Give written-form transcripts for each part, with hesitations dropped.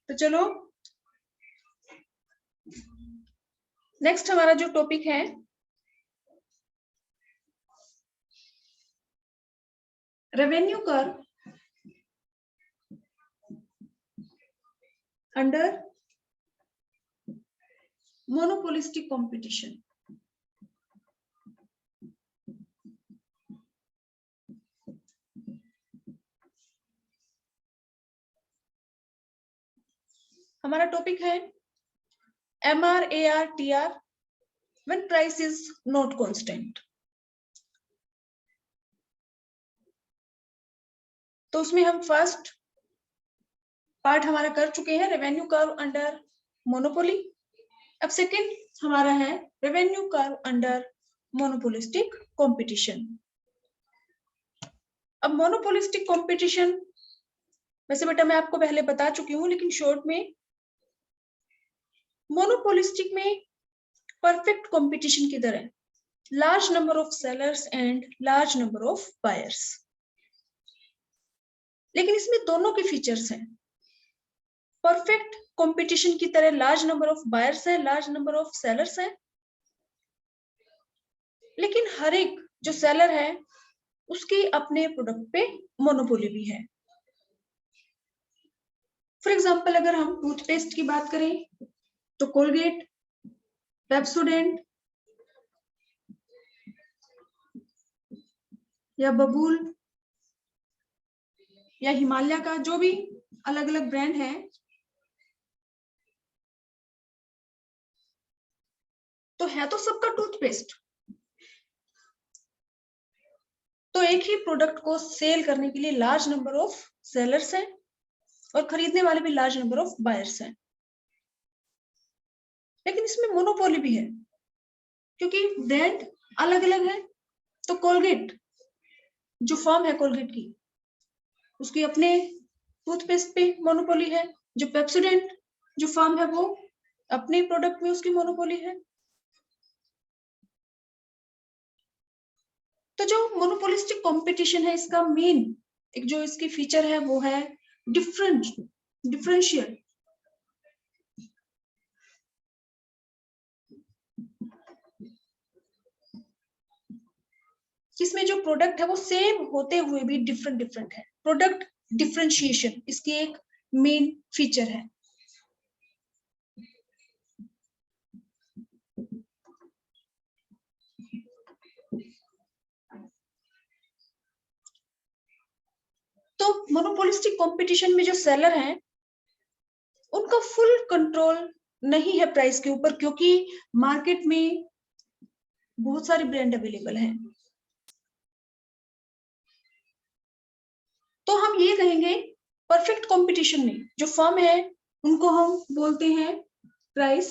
तो चलो नेक्स्ट हमारा जो टॉपिक है revenue curve under monopolistic competition. हमारा टॉपिक है MRAR/TR when price is not constant। तो उसमें हम फर्स्ट पार्ट हमारा कर चुके हैं रेवेन्यू कर्व अंडर मोनोपोली। अब सेकंड हमारा है revenue curve under monopolistic competition. अब मोनोपोलिस्टिक कंपटीशन वैसे बेटा मैं आपको पहले बता चुकी हूँ, लेकिन शॉर्ट में मोनोपोलिस्टिक में परफेक्ट कंपटीशन की तरह large number of sellers and large number of buyers, लेकिन इसमें दोनों के फीचर्स हैं। परफेक्ट कंपटीशन की तरह लार्ज नंबर ऑफ बायर्स है, लार्ज नंबर ऑफ सेलर्स है, लेकिन हर एक जो सेलर है उसकी अपने प्रोडक्ट पे मोनोपोली भी है। फॉर एग्जांपल अगर हम टूथपेस्ट की बात करें तो कोलगेट, पेप्सोडेंट या बबूल या हिमालय का जो भी अलग अलग ब्रांड है, तो है तो सबका टूथपेस्ट। तो एक ही प्रोडक्ट को सेल करने के लिए लार्ज नंबर ऑफ सेलर्स हैं और खरीदने वाले भी लार्ज नंबर ऑफ बायर्स हैं, लेकिन इसमें मोनोपोली भी है क्योंकि ब्रांड अलग अलग है। तो कोलगेट जो फर्म है कोलगेट की, उसकी अपने टूथपेस्ट पे मोनोपोली है। जो पेप्सोडेंट जो फर्म है वो अपने प्रोडक्ट में उसकी मोनोपोली है। तो जो मोनोपोलिस्टिक कंपटीशन है इसका मेन एक जो इसकी फीचर है वो है डिफरेंशियल। इसमें जो प्रोडक्ट है वो सेम होते हुए भी डिफरेंट है। प्रोडक्ट डिफरेंशिएशन इसकी एक मेन फीचर है। तो मोनोपोलिस्टिक कंपटीशन में जो सेलर हैं उनका फुल कंट्रोल नहीं है प्राइस के ऊपर, क्योंकि मार्केट में बहुत सारे ब्रांड अवेलेबल हैं। तो हम ये कहेंगे परफेक्ट कंपटीशन में जो फर्म है उनको हम बोलते हैं प्राइस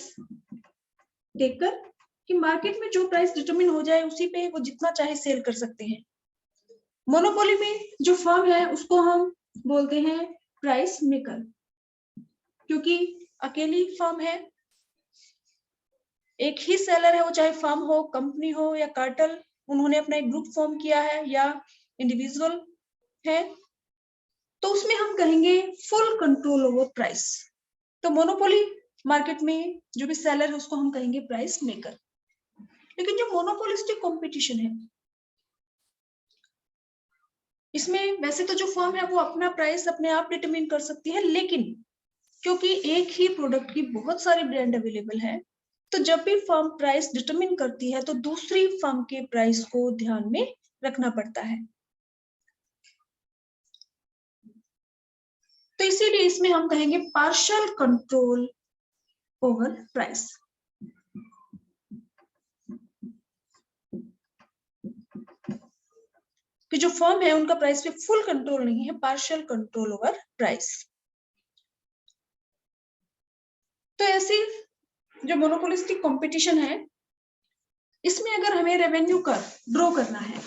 टेकर, कि मार्केट में जो प्राइस डिटरमिन हो जाए उसी पे वो जितना चाहे सेल कर सकते हैं। मोनोपोली में जो फर्म है उसको हम बोलते हैं प्राइस मेकर, क्योंकि अकेली फर्म है, एक ही सेलर है, वो चाहे फर्म हो, कंपनी हो या कार्टेल, उन्होंने अपना एक ग्रुप फॉर्म किया है या इंडिविजुअल है, तो उसमें हम कहेंगे फुल कंट्रोल ओवर प्राइस। तो मोनोपोली मार्केट में जो भी सेलर है उसको हम कहेंगे प्राइस मेकर। लेकिन जो मोनोपोलिस्टिक कंपटीशन है इसमें वैसे तो जो फर्म है वो अपना प्राइस अपने आप डिटरमिन कर सकती है, लेकिन क्योंकि एक ही प्रोडक्ट की बहुत सारे ब्रांड अवेलेबल है, तो जब भी फर्म प्राइस डिटरमिन करती है तो दूसरी फर्म के प्राइस को ध्यान में रखना पड़ता है। तो इसीलिए इसमें हम कहेंगे पार्शियल कंट्रोल ओवर प्राइस। कि जो फर्म है उनका प्राइस पे फुल कंट्रोल नहीं है, पार्शियल कंट्रोल ओवर प्राइस। तो ऐसी जो मोनोपोलिस्टिक कंपटीशन है इसमें अगर हमें रेवेन्यू कर्व ड्रॉ करना है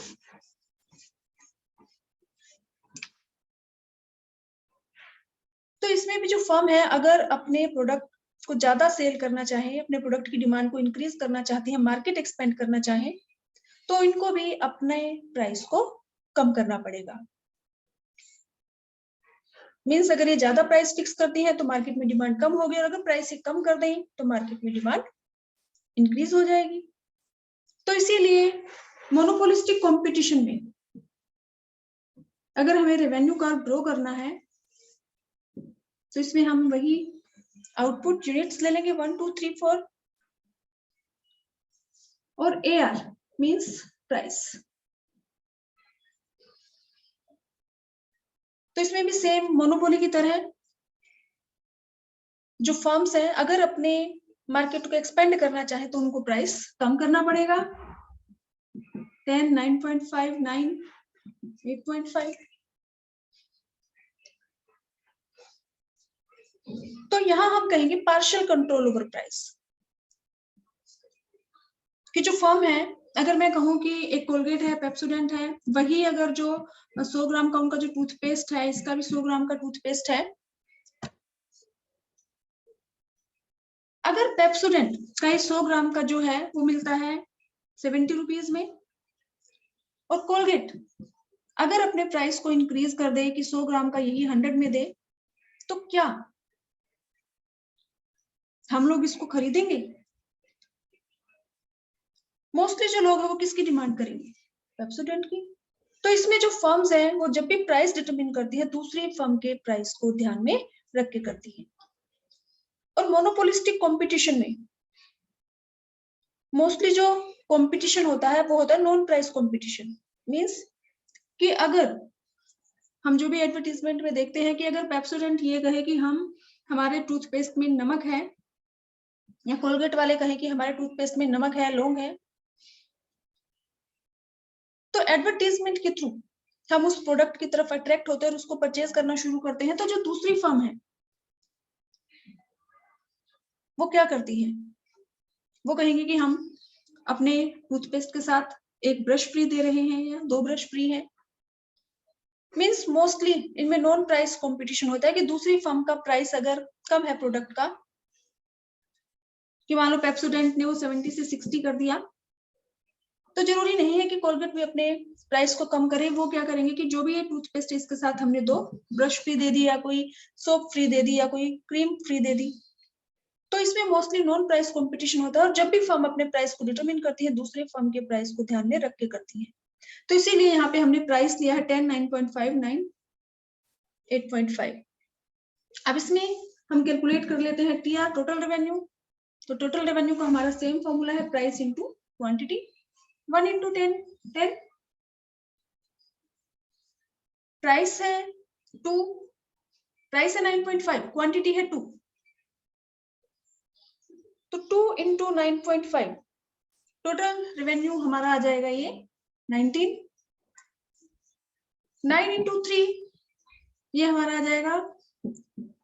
तो इसमें भी जो फर्म है अगर अपने प्रोडक्ट को ज्यादा सेल करना चाहे, अपने प्रोडक्ट की डिमांड को इंक्रीज करना चाहती है, मार्केट एक्सपेंड करना चाहे, तो इनको भी अपने प्राइस को कम करना पड़ेगा। मीन्स अगर ये ज्यादा प्राइस फिक्स करती है तो मार्केट में डिमांड कम होगी, और अगर प्राइस कम कर दें तो मार्केट में डिमांड इंक्रीज हो जाएगी। तो इसीलिए मोनोपोलिस्टिक कंपटीशन में अगर हमें रेवेन्यू कर्व ड्रॉ करना है तो इसमें हम वही आउटपुट यूनिट्स ले लेंगे 1 2 3 4 और AR मींस प्राइस। तो इसमें भी सेम मोनोपोली की तरह जो फर्म्स है अगर अपने मार्केट को एक्सपेंड करना चाहे तो उनको प्राइस कम करना पड़ेगा, 10 9.5 9 8.5। तो यहां हम कहेंगे पार्शियल कंट्रोल ओवर प्राइस कि जो फर्म है, अगर मैं कहूं कि एक कोलगेट है, पेप्सोडेंट है, वही अगर जो 100 ग्राम का उनका जो टूथपेस्ट है, इसका भी 100 ग्राम का टूथपेस्ट है, अगर पेप्सोडेंट का 100 ग्राम का जो है वो मिलता है 70 रुपीज में, और कोलगेट अगर अपने प्राइस को इंक्रीज कर दे कि 100 ग्राम का यही 100 में दे, तो क्या हम लोग इसको खरीदेंगे? मोस्टली जो लोग हैं वो किसकी डिमांड करेंगे? पेप्सोडेंट की। तो इसमें जो फर्म्स है वो जब भी प्राइस डिटरमिन करती है दूसरी फर्म के प्राइस को ध्यान में रख के करती है। और मोनोपोलिस्टिक कंपटीशन में मोस्टली जो कंपटीशन होता है वो होता है नॉन प्राइस कंपटीशन। मींस कि अगर हम जो भी एडवर्टीजमेंट में देखते हैं कि अगर पेप्सोडेंट ये कहे कि हम हमारे टूथपेस्ट में नमक है, या कोलगेट वाले कहे कि हमारे टूथपेस्ट में नमक है, लौंग है, तो एडवर्टीजमेंट के थ्रू हम उस प्रोडक्ट की तरफ अट्रैक्ट होते हैं और उसको परचेज करना शुरू करते हैं। तो जो दूसरी फर्म है वो क्या करती है? वो कहेंगे कि हम अपने टूथपेस्ट के साथ एक ब्रश फ्री दे रहे हैं या 2 ब्रश फ्री है। मींस मोस्टली इनमें नॉन प्राइस कंपटीशन होता है कि दूसरी फर्म का प्राइस अगर कम है प्रोडक्ट का, कि मान लो पेप्सोडेंट ने वो 70 से 60 कर दिया, तो जरूरी नहीं है कि कोलगेट भी अपने प्राइस को कम करे। वो क्या करेंगे कि जो भी ये टूथपेस्ट है इसके साथ हमने 2 ब्रश फ्री दे दी, या कोई सोप फ्री दे दी, या कोई क्रीम फ्री दे दी। तो इसमें मोस्टली नॉन प्राइस कंपटीशन होता है, और जब भी फर्म अपने प्राइस को डिटरमिन करती है दूसरे फर्म के प्राइस को ध्यान में रख के करती है। तो इसीलिए यहाँ पे हमने प्राइस लिया है 10 9.5 9 8.5। अब इसमें हम कैलकुलेट कर लेते हैं TR टोटल रेवेन्यू। तो टोटल रेवेन्यू का हमारा सेम फॉर्मूला है price into quantity, 1 into 10 10। Price है 2, प्राइस है 9.5, क्वांटिटी है 2, तो 2 इंटू 9.5 टोटल रेवेन्यू हमारा आ जाएगा ये 19। 9 इंटू 3 ये हमारा आ जाएगा,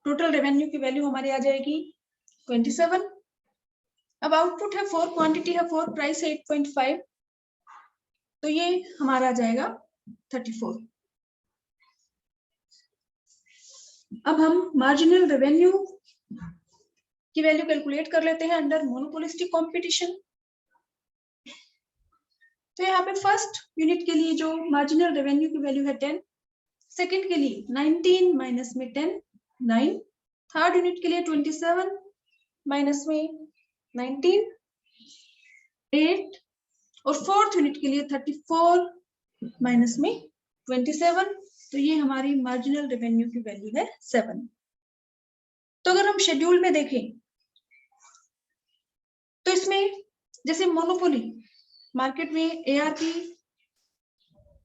टोटल रेवेन्यू की वैल्यू हमारी आ जाएगी 27। अब आउटपुट है 4, क्वांटिटी है 4, प्राइस है 8.5, तो ये हमारा आ जाएगा 34। अब हम मार्जिनल रेवेन्यू की वैल्यू कैलकुलेट कर लेते हैं अंडर मोनोपोलिस्टिक कंपटीशन। तो यहाँ पे फर्स्ट यूनिट के लिए जो मार्जिनल रेवेन्यू की वैल्यू है 10, सेकंड के लिए 19 माइनस में 10 9, थर्ड यूनिट के लिए 27 माइनस में 19 8, और फोर्थ यूनिट के लिए 34 माइनस में 27। तो ये हमारी मार्जिनल रेवेन्यू की वैल्यू है 7। तो अगर हम शेड्यूल में देखें तो इसमें जैसे मोनोपोली मार्केट में AR की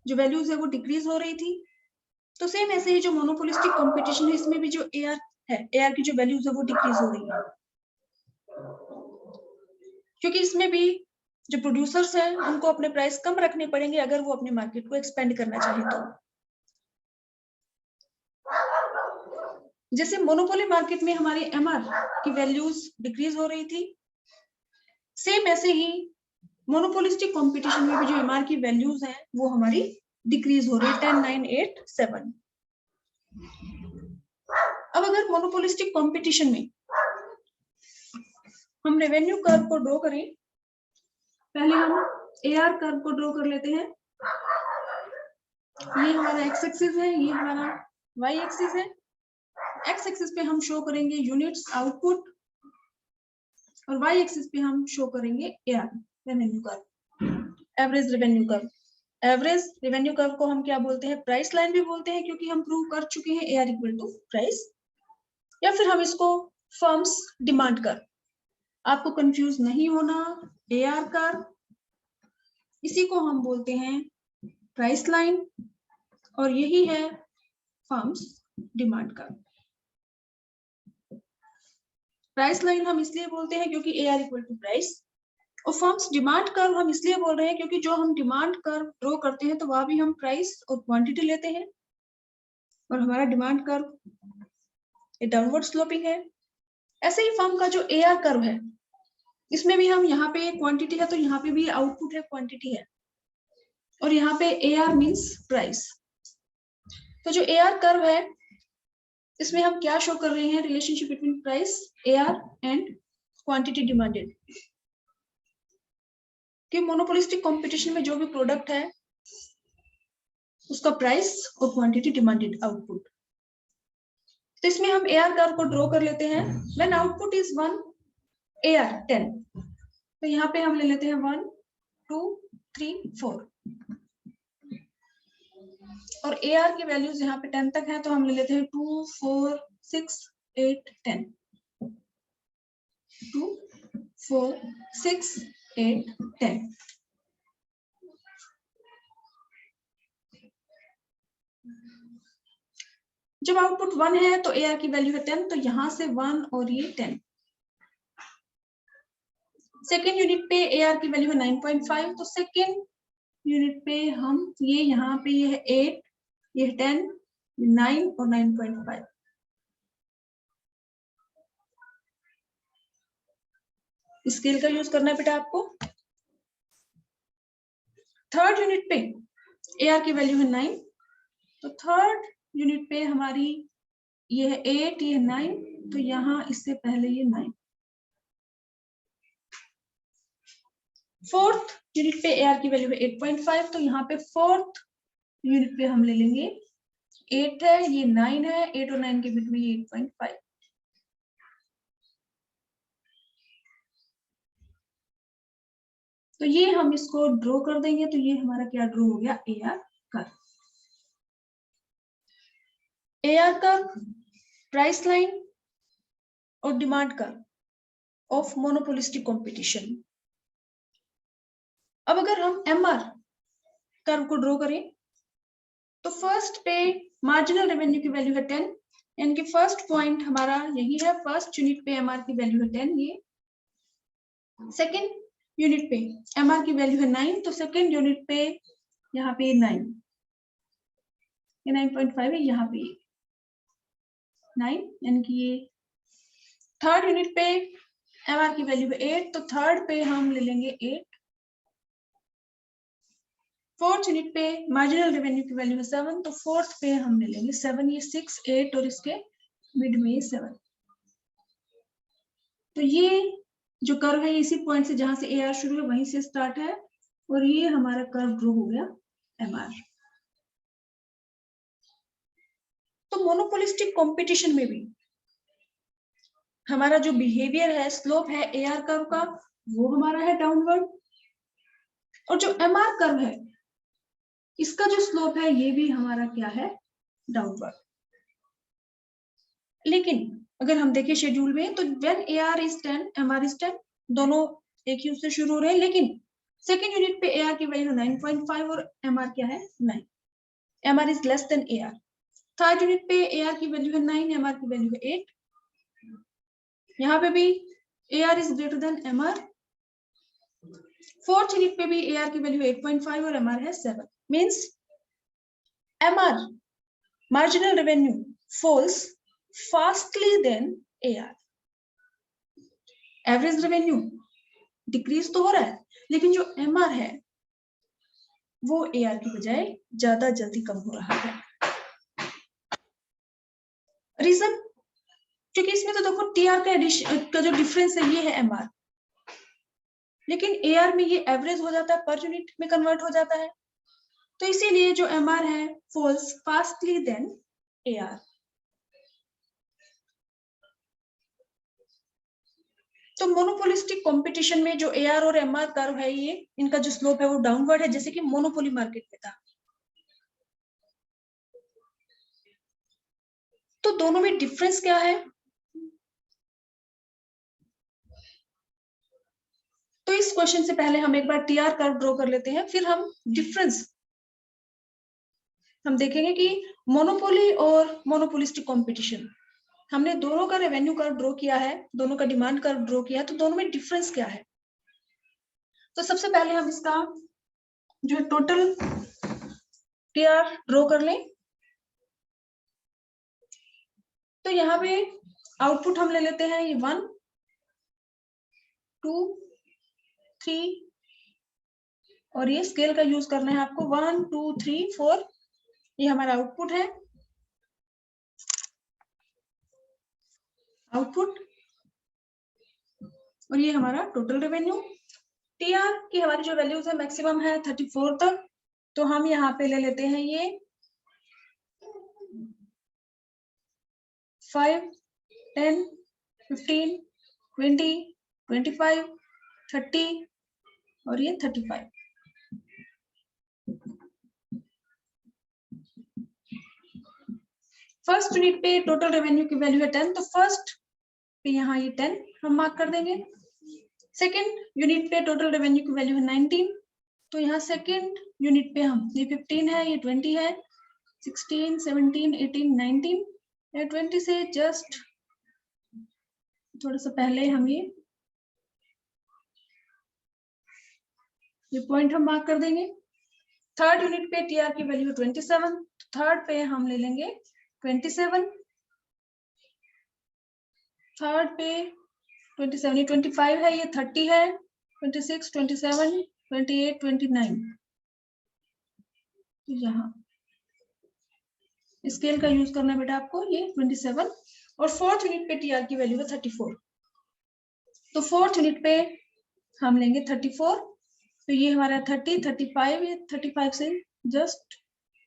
जो वैल्यूज है वो डिक्रीज हो रही थी, तो सेम ऐसे ही जो मोनोपोलिस्टिक कंपटीशन है इसमें भी जो AR है, AR की जो वैल्यूज है वो डिक्रीज हो रही है, क्योंकि इसमें भी जो प्रोड्यूसर्स हैं उनको अपने प्राइस कम रखने पड़ेंगे अगर वो अपने मार्केट को एक्सपेंड करना चाहे तो। जैसे मोनोपोली मार्केट में हमारी MR की वैल्यूज डिक्रीज हो रही थी, सेम ऐसे ही मोनोपोलिस्टिक कंपटीशन में भी जो MR की वैल्यूज हैं वो हमारी डिक्रीज हो रही है 10 9 8 7। अब अगर मोनोपोलिस्टिक कंपटीशन में हम रेवेन्यू कर्व को ड्रॉ करें, पहले हम AR कर्व को ड्रॉ कर लेते हैं। ये हमारा x एक्सिस है, ये हमारा y एक्सिस है, एक्स एक्सिस पे हम शो करेंगे यूनिट्स आउटपुट और वाई एक्सिस पे हम शो करेंगे AR revenue curve, average revenue curve. Average revenue curve को हम क्या बोलते हैं, प्राइस लाइन भी बोलते हैं, क्योंकि हम प्रूव कर चुके हैं एआर इक्वल टू प्राइस, या फिर हम इसको फर्म्स डिमांड कर्व। आपको कंफ्यूज नहीं होना, एआर कर्व इसी को हम बोलते हैं प्राइस लाइन और यही है firms demand curve. Price line हम इसलिए बोलते हैं क्योंकि एआर इक्वल टू प्राइस, और फर्म्स डिमांड कर्व हम इसलिए बोल रहे हैं क्योंकि जो हम डिमांड कर्व ड्रॉ करते हैं तो वहां भी हम प्राइस और क्वांटिटी लेते हैं, और हमारा डिमांड कर्व डाउनवर्ड स्लोपिंग है। ऐसे ही फर्म का जो एआर कर्व है, इसमें भी हम यहाँ पे क्वांटिटी है तो यहाँ पे भी आउटपुट है, क्वांटिटी है, और यहाँ पे एआर मींस प्राइस। तो जो एआर कर्व है इसमें हम क्या शो कर रहे हैं, relationship between price, AR and quantity demanded. कि मोनोपोलिस्टिक कंपटीशन में जो भी प्रोडक्ट है उसका प्राइस और क्वांटिटी डिमांडेड आउटपुट। तो इसमें हम एआर कर्व को ड्रॉ कर लेते हैं। व्हेन आउटपुट इज 1, एआर 10, तो यहाँ पे हम ले लेते हैं 1 2 3 4, और एआर की वैल्यूज यहाँ पे 10 तक है तो हम ले लेते हैं 2 4 6 8 10, 2 4 6 8 10। जब आउटपुट 1 है तो एआर की वैल्यू है 10, तो यहां से 1 और ये 10। सेकेंड यूनिट पे एआर की वैल्यू है 9.5, तो सेकेंड यूनिट पे हम ये यहाँ पे ये है 8, ये 10, 9 और 9.5। स्केल का यूज करना है बेटा आपको। थर्ड यूनिट पे एआर की वैल्यू है 9, तो थर्ड यूनिट पे हमारी ये है 8, ये 9, तो यहाँ इससे पहले ये 9। फोर्थ यूनिट पे एआर की वैल्यू है 8.5, तो यहाँ पे फोर्थ यूनिट पे हम ले लेंगे 8 है, ये 9 है, 8 और 9 के बीच में ये 8.5। तो ये हम इसको ड्रॉ कर देंगे, तो ये हमारा क्या ड्रॉ हो गया, AR curve. AR curve, price line और demand curve of monopolistic competition. अब अगर हम एमआर कर्व को ड्रॉ करें तो फर्स्ट पे मार्जिनल रेवेन्यू की वैल्यू है 10, यानी कि फर्स्ट पॉइंट हमारा यही है, फर्स्ट यूनिट पे एमआर की वैल्यू है 10, ये सेकेंड यूनिट पे एमआर की वैल्यू है 9, तो सेकेंड यूनिट पे यहाँ पे 9, ये 9.5 है, यहाँ पे 9, यानी कि ये थर्ड यूनिट पे एमआर की वैल्यू है 8, तो थर्ड पे हम ले लेंगे 8। फोर्थ यूनिट पे मार्जिनल रेवेन्यू की वैल्यू है 7, तो फोर्थ पे हम ले लेंगे 7, ये 6 8 और इसके मिड में 7। तो ये जो कर्व है इसी पॉइंट से, जहां से एआर शुरू है वहीं से स्टार्ट है, और ये हमारा कर्व ड्रॉ हो गया एमआर। तो मोनोपोलिस्टिक कंपटीशन में भी हमारा जो बिहेवियर है, स्लोप है एआर कर्व का, वो हमारा है डाउनवर्ड, और जो एमआर कर्व है इसका जो स्लोप है ये भी हमारा क्या है, डाउनवर्ड। लेकिन अगर हम देखें शेड्यूल में, तो when AR is 10, MR is 10, दोनों एक ही उससे शुरू हो रहे हैं, लेकिन सेकेंड यूनिट पे एआर की वैल्यू 9.5 और एमआर क्या है 9, MR is less than AR. Third unit पे एआर की वैल्यू है 9, एमआर की वैल्यू है 8, यहाँ पे भी AR is greater than MR. Fourth unit पे भी एआर की वैल्यू 8.5 और एमआर है 7, means MR marginal revenue falls fastly than AR. Average revenue decrease तो हो रहा है, लेकिन जो एमआर है वो एआर की बजाय ज्यादा जल्दी कम हो रहा है। रीजन, क्योंकि इसमें तो देखो टीआर का जो डिफरेंस है ये है एमआर, लेकिन एआर में ये एवरेज हो जाता है, पर यूनिट में कन्वर्ट हो जाता है, तो इसीलिए जो एमआर है फॉल्स फास्टली देन एआर। तो मोनोपोलिस्टिक कंपटीशन में जो एआर और एमआर कर्व है, ये इनका जो स्लोप है वो डाउनवर्ड है, जैसे कि मोनोपोली मार्केट में था। तो दोनों में डिफरेंस क्या है? तो इस क्वेश्चन से पहले हम एक बार टीआर कर्व ड्रॉ कर लेते हैं, फिर हम डिफरेंस हम देखेंगे कि मोनोपोली और मोनोपोलिस्टिक कंपटीशन, हमने दोनों का रेवेन्यू कर्व ड्रॉ किया है, दोनों का डिमांड कर्व ड्रॉ किया है, तो दोनों में डिफरेंस क्या है? तो सबसे पहले हम इसका जो है टोटल टीआर ड्रॉ कर लें। तो यहाँ पे आउटपुट हम ले लेते हैं, ये 1 2 3 और ये स्केल का यूज करना है आपको, 1 2 3 4, ये हमारा आउटपुट है। आउटपुट और ये हमारा टोटल रेवेन्यू। टीआर की हमारी जो वैल्यूज है मैक्सिमम है 34 तक, तो हम यहाँ पे ले लेते हैं ये 5 10 15 20 25 30 और ये 35। फर्स्ट यूनिट पे टोटल रेवेन्यू की वैल्यू है 10, तो फर्स्ट पे यहाँ ये 10 हम मार्क कर देंगे। सेकंड यूनिट पे टोटल रेवेन्यू की वैल्यू है 19, तो यहाँ सेकंड यूनिट पे हम, ये 15 है, ये 20 है, 16 17 18 19, ये 20 से जस्ट थोड़ा सा पहले हम ये पॉइंट हम मार्क कर देंगे। थर्ड यूनिट पे टीआर की वैल्यू 27, थर्ड पे हम ले लेंगे 27, थर्ड पे 27, ये 25 है, ये 30 है, 26 27 28 29, यहाँ स्केल का यूज करना है बेटा आपको, ये 27। और फोर्थ यूनिट पे टीआर की वैल्यू है 34, तो फोर्थ यूनिट पे हम लेंगे 34, तो ये हमारा 30 35, ये 35 से जस्ट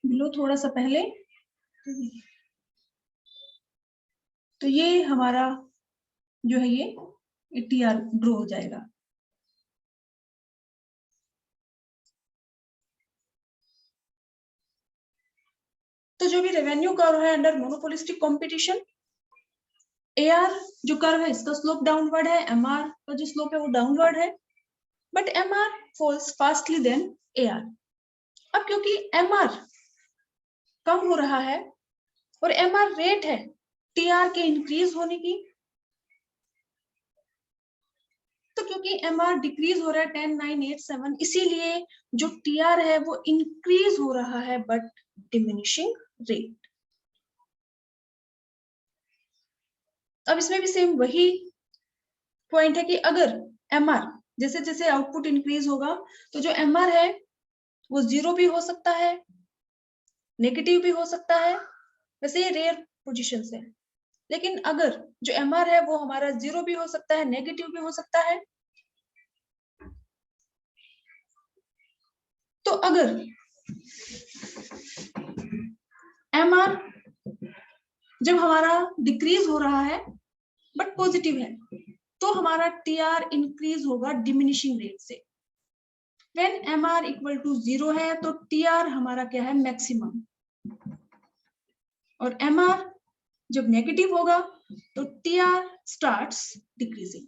बिलो थोड़ा सा पहले, तो ये हमारा जो है ये टीआर ड्रॉ हो जाएगा। तो जो भी रेवेन्यू कर्व है अंडर मोनोपोलिस्टिक कंपटीशन, एआर जो कर्व है इसका स्लोप डाउनवर्ड है, एमआर का जो स्लोप है वो डाउनवर्ड है, but MR falls fastly than AR. अब क्योंकि एमआर कम हो रहा है और एमआर रेट है टीआर के इंक्रीज होने की, तो क्योंकि एमआर डिक्रीज हो रहा है 10 9 8 7, इसीलिए जो टीआर है वो इंक्रीज हो रहा है बट डिमिनिशिंग रेट। अब इसमें भी सेम वही पॉइंट है कि अगर एमआर जैसे जैसे आउटपुट इंक्रीज होगा तो जो एमआर है वो 0 भी हो सकता है, नेगेटिव भी हो सकता है, वैसे ये रेयर पोजीशन है, लेकिन अगर जो एमआर है वो हमारा 0 भी हो सकता है, नेगेटिव भी हो सकता है। तो अगर एमआर जब हमारा डिक्रीज हो रहा है बट पॉजिटिव है, तो हमारा टीआर इंक्रीज होगा डिमिनिशिंग रेट से। व्हेन एमआर इक्वल टू 0 है तो टीआर हमारा क्या है, मैक्सिमम, और एमआर जब नेगेटिव होगा तो टीआर स्टार्ट्स डिक्रीजिंग।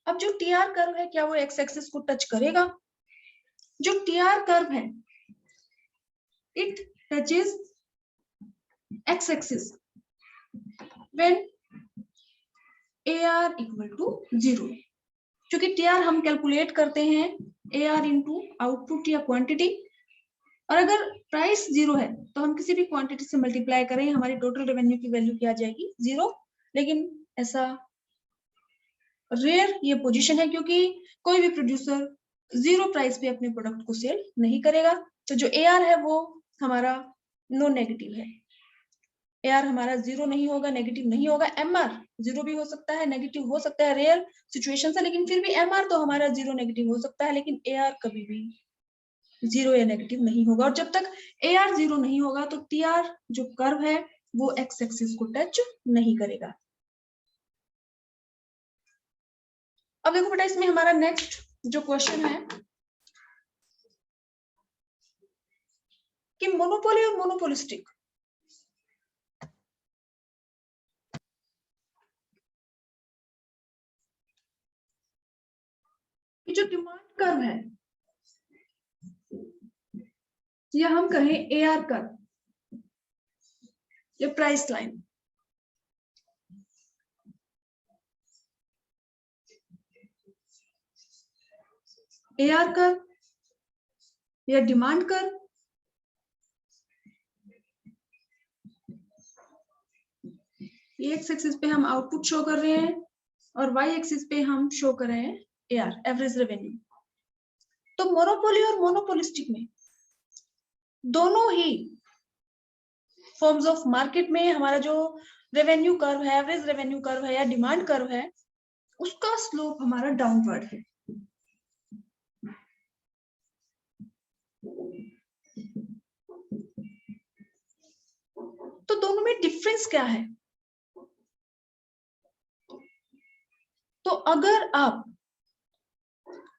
अब जो टीआर कर्व है क्या वो एक्स एक्सिस को टच करेगा? जो टीआर कर्व है it touches X axis when AR equal to 0, क्योंकि टीआर हम कैलकुलेट करते हैं AR इंटू आउटपुट या क्वांटिटी, और अगर प्राइस 0 है तो हम किसी भी क्वांटिटी से मल्टीप्लाई करें हमारी टोटल रेवेन्यू की वैल्यू क्या आ जाएगी, 0। लेकिन ऐसा रेयर ये पोजीशन है क्योंकि कोई भी प्रोड्यूसर 0 प्राइस पे अपने प्रोडक्ट को सेल नहीं करेगा। तो जो AR है वो हमारा नो नेगेटिव है, AR हमारा 0 नहीं होगा, नेगेटिव नहीं होगा। MR 0 भी हो सकता है, नेगेटिव हो सकता है, रेयर सिचुएशन है, लेकिन फिर भी MR तो हमारा 0 नेगेटिव हो सकता है, लेकिन AR कभी भी 0 या नेगेटिव नहीं होगा। और जब तक AR 0 नहीं होगा तो TR जो कर्व है वो एक्स एक्सिस को टच नहीं करेगा। अब देखो बेटा, इसमें हमारा नेक्स्ट जो क्वेश्चन है कि मोनोपोली और मोनोपोलिस्टिक, कि जो डिमांड कर्व है या हम कहें एआर कर्व या प्राइस लाइन, एआर कर्व या डिमांड कर्व, एक्स एक्सिस पे हम आउटपुट शो कर रहे हैं और वाई एक्सिस पे हम शो कर रहे हैं एआर, एवरेज रेवेन्यू। तो मोनोपोली और मोनोपोलिस्टिक में दोनों ही फॉर्म्स ऑफ मार्केट में हमारा जो रेवेन्यू कर्व है, एवरेज रेवेन्यू कर्व है या डिमांड कर्व है, उसका स्लोप हमारा डाउनवर्ड है। तो दोनों में डिफरेंस क्या है? तो अगर आप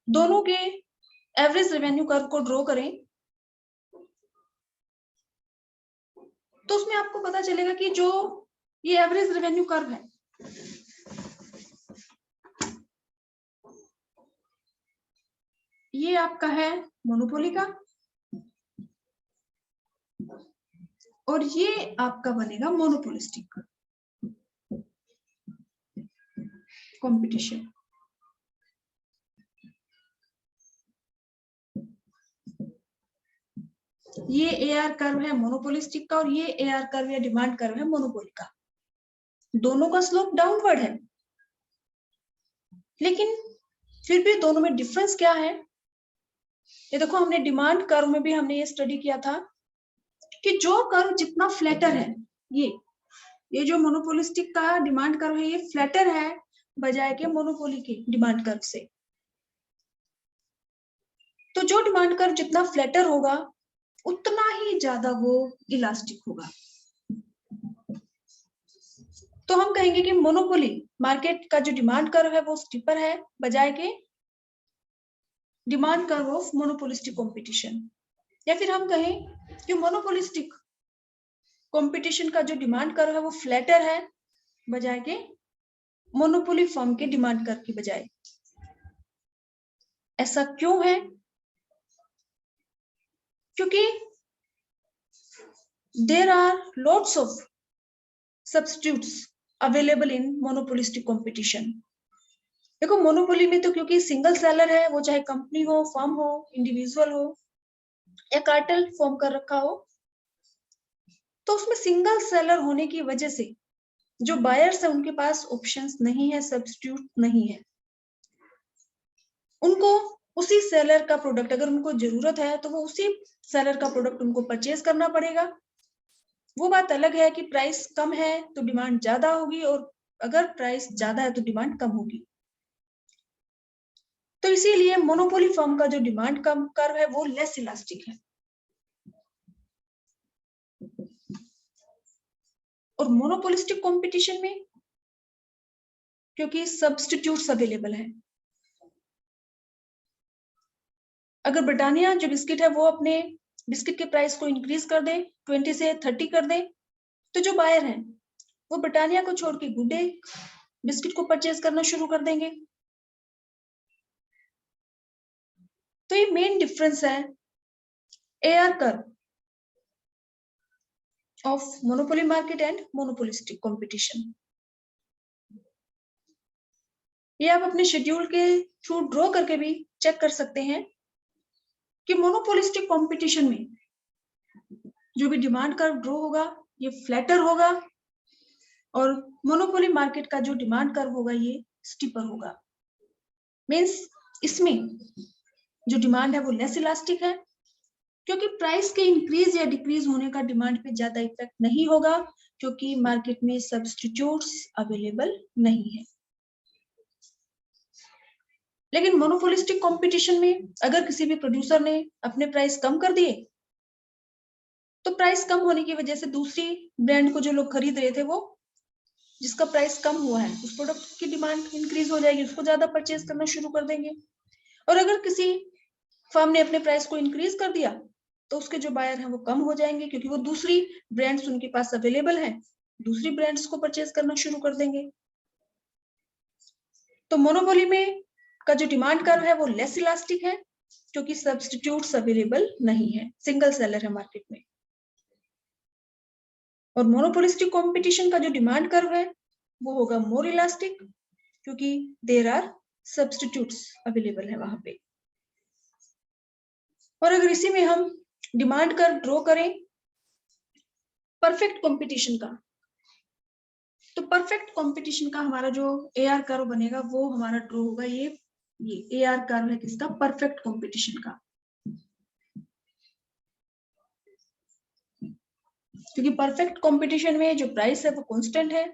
दोनों के एवरेज रेवेन्यू कर्व को ड्रॉ करें तो उसमें आपको पता चलेगा कि जो ये एवरेज रेवेन्यू कर्व है, ये आपका है मोनोपोली का और ये आपका बनेगा मोनोपोलिस्टिक का कंपटीशन। ये एआर कर्व है मोनोपोलिस्टिक का और ये एआर कर्व या डिमांड कर्व है मोनोपोली का। दोनों का स्लोप डाउनवर्ड है, लेकिन फिर भी दोनों में डिफरेंस क्या है? ये देखो, हमने डिमांड कर्व में भी हमने ये स्टडी किया था कि जो कर्व जितना फ्लैटर है, ये जो मोनोपोलिस्टिक का डिमांड कर्व है ये फ्लैटर है बजाय के मोनोपोली के डिमांड कर्व से। तो जो डिमांड कर्व जितना फ्लैटर होगा उतना ही ज्यादा वो इलास्टिक होगा। तो हम कहेंगे कि मोनोपोली मार्केट का जो डिमांड कर्व है वो स्टीपर है बजाय के demand curve of monopolistic competition. या फिर हम कहें कि मोनोपोलिस्टिक कंपटीशन का जो डिमांड कर्व है वो फ्लैटर है बजाय के मोनोपोली फर्म के डिमांड कर्व की बजाय। ऐसा क्यों है? क्योंकि there are lots of substitutes available in monopolistic competition. देखो, मोनोपोली में तो क्योंकि सिंगल सेलर है, वो चाहे कंपनी हो, फर्म हो, इंडिविजुअल हो या कार्टेल फॉर्म कर रखा हो, तो उसमें सिंगल सेलर होने की वजह से जो बायर्स है उनके पास ऑप्शंस नहीं है, सब्स्टिट्यूट नहीं है। उनको उसी सेलर का प्रोडक्ट अगर उनको जरूरत है तो वो उसी सेलर का प्रोडक्ट उनको परचेज करना पड़ेगा। वो बात अलग है कि प्राइस कम है तो डिमांड ज्यादा होगी और अगर प्राइस ज्यादा है तो डिमांड कम होगी। तो इसीलिए मोनोपोली फर्म का जो डिमांड कम कर्व है वो लेस इलास्टिक है और मोनोपोलिस्टिक कंपटीशन में क्योंकि सब्स्टिट्यूट्स अवेलेबल है। अगर ब्रिटानिया जो बिस्किट है वो अपने बिस्किट के प्राइस को इंक्रीज कर दे, 20 से 30 कर दे, तो जो बायर है वो ब्रिटानिया को छोड़ के गुड डे बिस्किट को परचेज करना शुरू कर देंगे। तो ये मेन डिफरेंस है AR curve of monopoly market and monopolistic competition. ये आप अपने शेड्यूल के थ्रू ड्रॉ करके भी चेक कर सकते हैं कि मोनोपोलिस्टिक कंपटीशन में जो भी डिमांड कर्व ड्रॉ होगा ये फ्लैटर होगा और मोनोपोली मार्केट का जो डिमांड कर्व होगा ये स्टीपर होगा। मींस इसमें जो डिमांड है वो लेस इलास्टिक है क्योंकि प्राइस के इंक्रीज या डिक्रीज होने का डिमांड पे ज्यादा इफेक्ट नहीं होगा क्योंकि मार्केट में सब्स्टिट्यूट्स अवेलेबल नहीं है। लेकिन मोनोपोलिस्टिक कंपटीशन में अगर किसी भी प्रोड्यूसर ने अपने प्राइस कम कर दिए तो प्राइस कम होने की वजह से दूसरी ब्रांड को जो लोग खरीद रहे थे, वो जिसका प्राइस कम हुआ है उस प्रोडक्ट की डिमांड इंक्रीज हो जाएगी, उसको ज्यादा परचेज करना शुरू कर देंगे। और अगर किसी फर्म ने अपने प्राइस को इंक्रीज कर दिया तो उसके जो बायर हैं वो कम हो जाएंगे, क्योंकि वो दूसरी ब्रांड्स उनके पास अवेलेबल है, दूसरी ब्रांड्स को परचेज करना शुरू कर देंगे। तो मोनोपोली में का जो डिमांड कर्व है वो लेस इलास्टिक है, क्योंकि सब्स्टिट्यूट्स अवेलेबल नहीं है, सिंगल सेलर है मार्केट में। और मोनोपोलिस्टिक कंपटीशन का जो डिमांड कर्व है वो होगा मोर इलास्टिक, क्योंकि देयर आर सब्स्टिट्यूट्स अवेलेबल है वहां पे। और अगर इसी में हम डिमांड कर्व ड्रॉ करें परफेक्ट कंपटीशन का, तो परफेक्ट कंपटीशन का हमारा जो एआर कर्व बनेगा वो हमारा ड्रॉ होगा ये एआर कर्व है किसका, परफेक्ट कंपटीशन का। क्योंकि परफेक्ट कंपटीशन में जो प्राइस है वो कांस्टेंट है,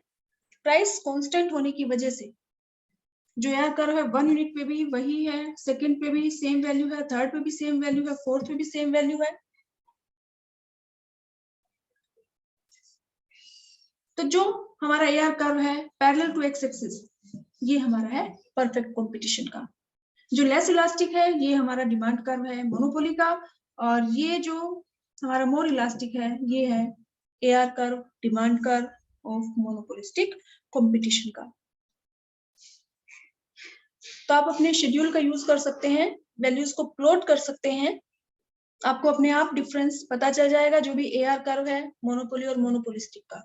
प्राइस कांस्टेंट होने की वजह से जो एआर कर्व है 1 यूनिट पे भी वही है, सेकंड पे भी सेम वैल्यू है, थर्ड पे भी सेम वैल्यू है, फोर्थ पे भी सेम वैल्यू है। तो जो हमारा एआर कर्व है पैरेलल टू एक्स एक्सिस, ये हमारा है परफेक्ट कंपटीशन का। जो लेस इलास्टिक है ये हमारा डिमांड कर्व है मोनोपोली का, और ये जो हमारा मोर इलास्टिक है ये है AR curve, demand curve of monopolistic competition का। तो आप अपने शेड्यूल का यूज कर सकते हैं, वैल्यूज को प्लॉट कर सकते हैं, आपको अपने आप डिफरेंस पता चल जाएगा जो भी एआर कर्व है मोनोपोली और मोनोपोलिस्टिक का।